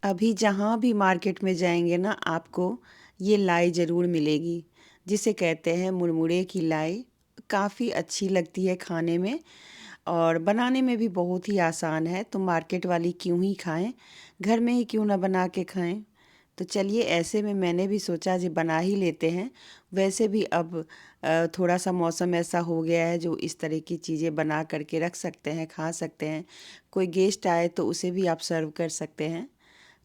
अभी जहाँ भी मार्केट में जाएंगे ना आपको ये लाई ज़रूर मिलेगी, जिसे कहते हैं मुरमुरे की लाई। काफ़ी अच्छी लगती है खाने में और बनाने में भी बहुत ही आसान है। तो मार्केट वाली क्यों ही खाएं, घर में ही क्यों ना बना के खाएं। तो चलिए, ऐसे में मैंने भी सोचा जी बना ही लेते हैं। वैसे भी अब थोड़ा सा मौसम ऐसा हो गया है जो इस तरह की चीज़ें बना करके रख सकते हैं, खा सकते हैं। कोई गेस्ट आए तो उसे भी आप सर्व कर सकते हैं।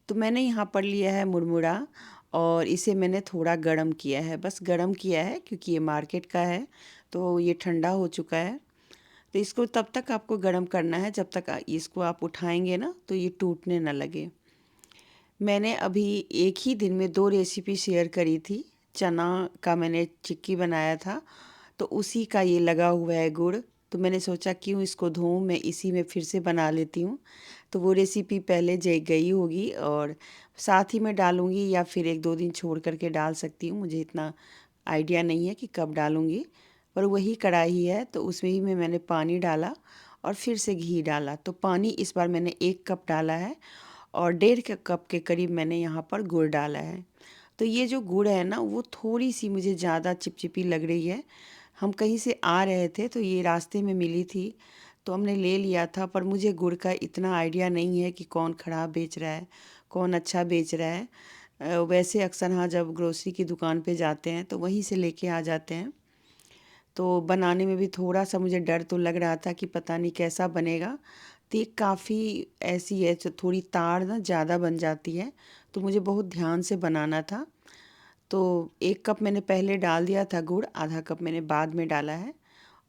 तो मैंने यहाँ पर लिया है मुरमुरा और इसे मैंने थोड़ा गरम किया है, बस गरम किया है क्योंकि ये मार्केट का है तो ये ठंडा हो चुका है। तो इसको तब तक आपको गरम करना है जब तक इसको आप उठाएंगे ना तो ये टूटने ना लगे। मैंने अभी एक ही दिन में 2 रेसिपी शेयर करी थी। चना का मैंने चिक्की बनाया था, तो उसी का ये लगा हुआ है गुड़। तो मैंने सोचा क्यों इसको धोऊं, मैं इसी में फिर से बना लेती हूँ। तो वो रेसिपी पहले जे गई होगी और साथ ही में डालूँगी या फिर 1-2 दिन छोड़ कर के डाल सकती हूँ। मुझे इतना आइडिया नहीं है कि कब डालूँगी, पर वही कढ़ाई है तो उसमें ही में मैंने पानी डाला और फिर से घी डाला। तो पानी इस बार मैंने 1 कप डाला है और 1.5 कप के करीब मैंने यहाँ पर गुड़ डाला है। तो ये जो गुड़ है ना वो थोड़ी सी मुझे ज़्यादा चिपचिपी लग रही है। हम कहीं से आ रहे थे तो ये रास्ते में मिली थी तो हमने ले लिया था, पर मुझे गुड़ का इतना आइडिया नहीं है कि कौन ख़राब बेच रहा है, कौन अच्छा बेच रहा है। वैसे अक्सर हाँ जब ग्रोसरी की दुकान पे जाते हैं तो वहीं से लेके आ जाते हैं। तो बनाने में भी थोड़ा सा मुझे डर तो लग रहा था कि पता नहीं कैसा बनेगा। तो ये काफ़ी ऐसी है जो थोड़ी ताड़ ना ज़्यादा बन जाती है, तो मुझे बहुत ध्यान से बनाना था। तो 1 कप मैंने पहले डाल दिया था गुड़, आधा कप मैंने बाद में डाला है।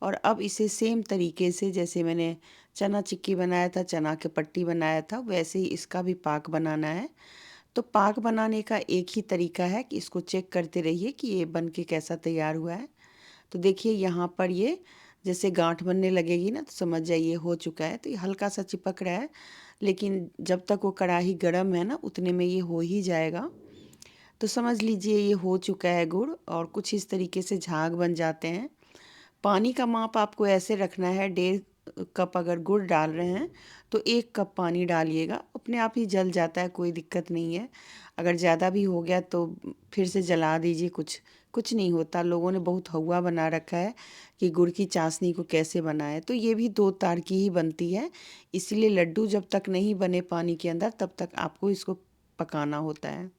और अब इसे सेम तरीके से जैसे मैंने चना चिक्की बनाया था, चना के पट्टी बनाया था, वैसे ही इसका भी पाक बनाना है। तो पाक बनाने का एक ही तरीका है कि इसको चेक करते रहिए कि ये बन के कैसा तैयार हुआ है। तो देखिए यहाँ पर ये जैसे गांठ बनने लगेगी ना तो समझ जाइए हो चुका है। तो ये हल्का सा चिपक रहा है, लेकिन जब तक वो कढ़ाई गर्म है ना उतने में ये हो ही जाएगा। तो समझ लीजिए ये हो चुका है गुड़ और कुछ इस तरीके से झाग बन जाते हैं। पानी का माप आपको ऐसे रखना है, 1.5 कप अगर गुड़ डाल रहे हैं तो 1 कप पानी डालिएगा, अपने आप ही जल जाता है, कोई दिक्कत नहीं है। अगर ज़्यादा भी हो गया तो फिर से जला दीजिए, कुछ कुछ नहीं होता। लोगों ने बहुत हवा बना रखा है कि गुड़ की चाशनी को कैसे बनाएं, तो ये भी 2 तार की ही बनती है। इसीलिए लड्डू जब तक नहीं बने पानी के अंदर तब तक आपको इसको पकाना होता है।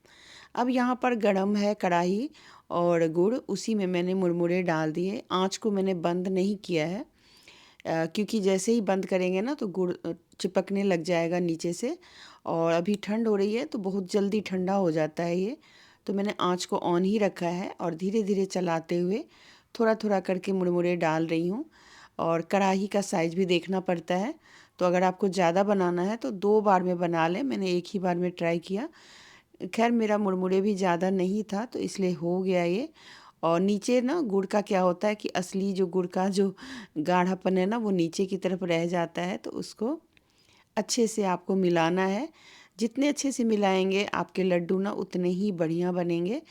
अब यहाँ पर गरम है कढ़ाई और गुड़, उसी में मैंने मुरमुरे डाल दिए। आँच को मैंने बंद नहीं किया है क्योंकि जैसे ही बंद करेंगे ना तो गुड़ चिपकने लग जाएगा नीचे से। और अभी ठंड हो रही है तो बहुत जल्दी ठंडा हो जाता है ये। तो मैंने आँच को ऑन ही रखा है और धीरे धीरे चलाते हुए थोड़ा थोड़ा करके मुरमुरे डाल रही हूँ। और कढ़ाई का साइज़ भी देखना पड़ता है, तो अगर आपको ज़्यादा बनाना है तो 2 बार में बना लें। मैंने एक ही बार में ट्राई किया। खैर मेरा मुरमुरे भी ज़्यादा नहीं था तो इसलिए हो गया ये। और नीचे ना गुड़ का क्या होता है कि असली जो गुड़ का जो गाढ़ापन है ना वो नीचे की तरफ रह जाता है, तो उसको अच्छे से आपको मिलाना है। जितने अच्छे से मिलाएंगे आपके लड्डू ना उतने ही बढ़िया बनेंगे।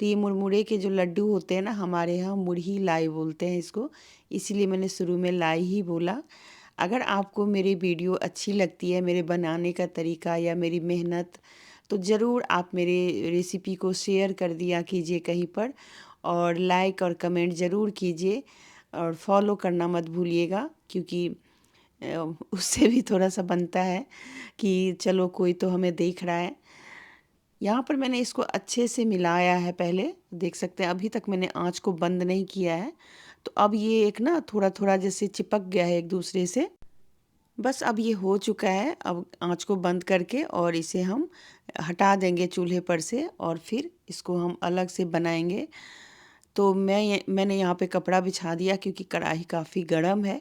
तो ये मुरमुरे के जो लड्डू होते हैं ना, हमारे यहाँ मुरही लाई बोलते हैं इसको, इसीलिए मैंने शुरू में लाई ही बोला। अगर आपको मेरी वीडियो अच्छी लगती है, मेरे बनाने का तरीका या मेरी मेहनत, तो ज़रूर आप मेरे रेसिपी को शेयर कर दिया कीजिए कहीं पर और लाइक और कमेंट ज़रूर कीजिए और फॉलो करना मत भूलिएगा, क्योंकि उससे भी थोड़ा सा बनता है कि चलो कोई तो हमें देख रहा है। यहाँ पर मैंने इसको अच्छे से मिलाया है, पहले देख सकते हैं अभी तक मैंने आँच को बंद नहीं किया है। तो अब ये एक ना थोड़ा थोड़ा जैसे चिपक गया है एक दूसरे से। बस अब ये हो चुका है, अब आँच को बंद करके और इसे हम हटा देंगे चूल्हे पर से और फिर इसको हम अलग से बनाएंगे। तो मैंने यहाँ पे कपड़ा बिछा दिया क्योंकि कढ़ाई काफ़ी गर्म है।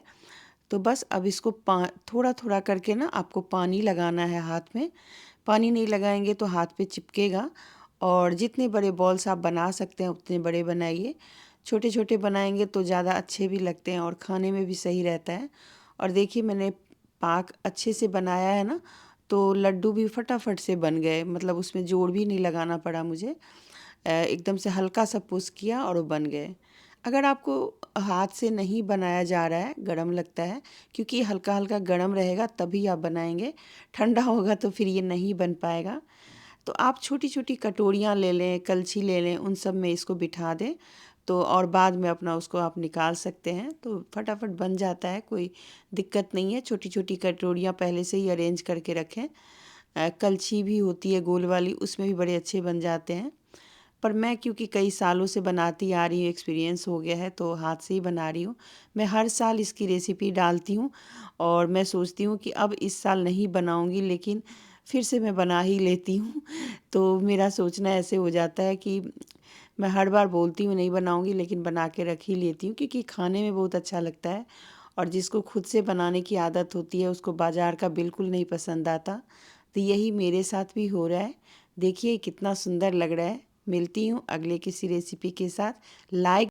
तो बस अब इसको थोड़ा थोड़ा करके ना आपको पानी लगाना है हाथ में। पानी नहीं लगाएंगे तो हाथ पे चिपकेगा। और जितने बड़े बॉल्स आप बना सकते हैं उतने बड़े बनाइए। छोटे छोटे बनाएंगे तो ज़्यादा अच्छे भी लगते हैं और खाने में भी सही रहता है। और देखिए मैंने पाक अच्छे से बनाया है ना, तो लड्डू भी फटाफट से बन गए, मतलब उसमें जोड़ भी नहीं लगाना पड़ा मुझे। एकदम से हल्का सा पुश किया और वो बन गए। अगर आपको हाथ से नहीं बनाया जा रहा है, गरम लगता है, क्योंकि हल्का-हल्का गरम रहेगा तभी आप बनाएँगे, ठंडा होगा तो फिर ये नहीं बन पाएगा। तो आप छोटी-छोटी कटोरियाँ ले लें, कलछी ले लें, उन सब में इसको बिठा दें, तो और बाद में अपना उसको आप निकाल सकते हैं, तो फटाफट बन जाता है, कोई दिक्कत नहीं है। छोटी-छोटी कटोरियाँ पहले से ही अरेंज करके रखें। कलछी भी होती है गोल वाली, उसमें भी बड़े अच्छे बन जाते हैं। पर मैं क्योंकि कई सालों से बनाती आ रही हूँ, एक्सपीरियंस हो गया है, तो हाथ से ही बना रही हूँ। मैं हर साल इसकी रेसिपी डालती हूँ और मैं सोचती हूँ कि अब इस साल नहीं बनाऊँगी, लेकिन फिर से मैं बना ही लेती हूँ। तो मेरा सोचना ऐसे हो जाता है कि मैं हर बार बोलती हूँ नहीं बनाऊँगी, लेकिन बना के रख ही लेती हूँ, क्योंकि खाने में बहुत अच्छा लगता है। और जिसको खुद से बनाने की आदत होती है, उसको बाज़ार का बिल्कुल नहीं पसंद आता। तो यही मेरे साथ भी हो रहा है। देखिए कितना सुंदर लग रहा है। मिलती हूँ अगले किसी रेसिपी के साथ। लाइक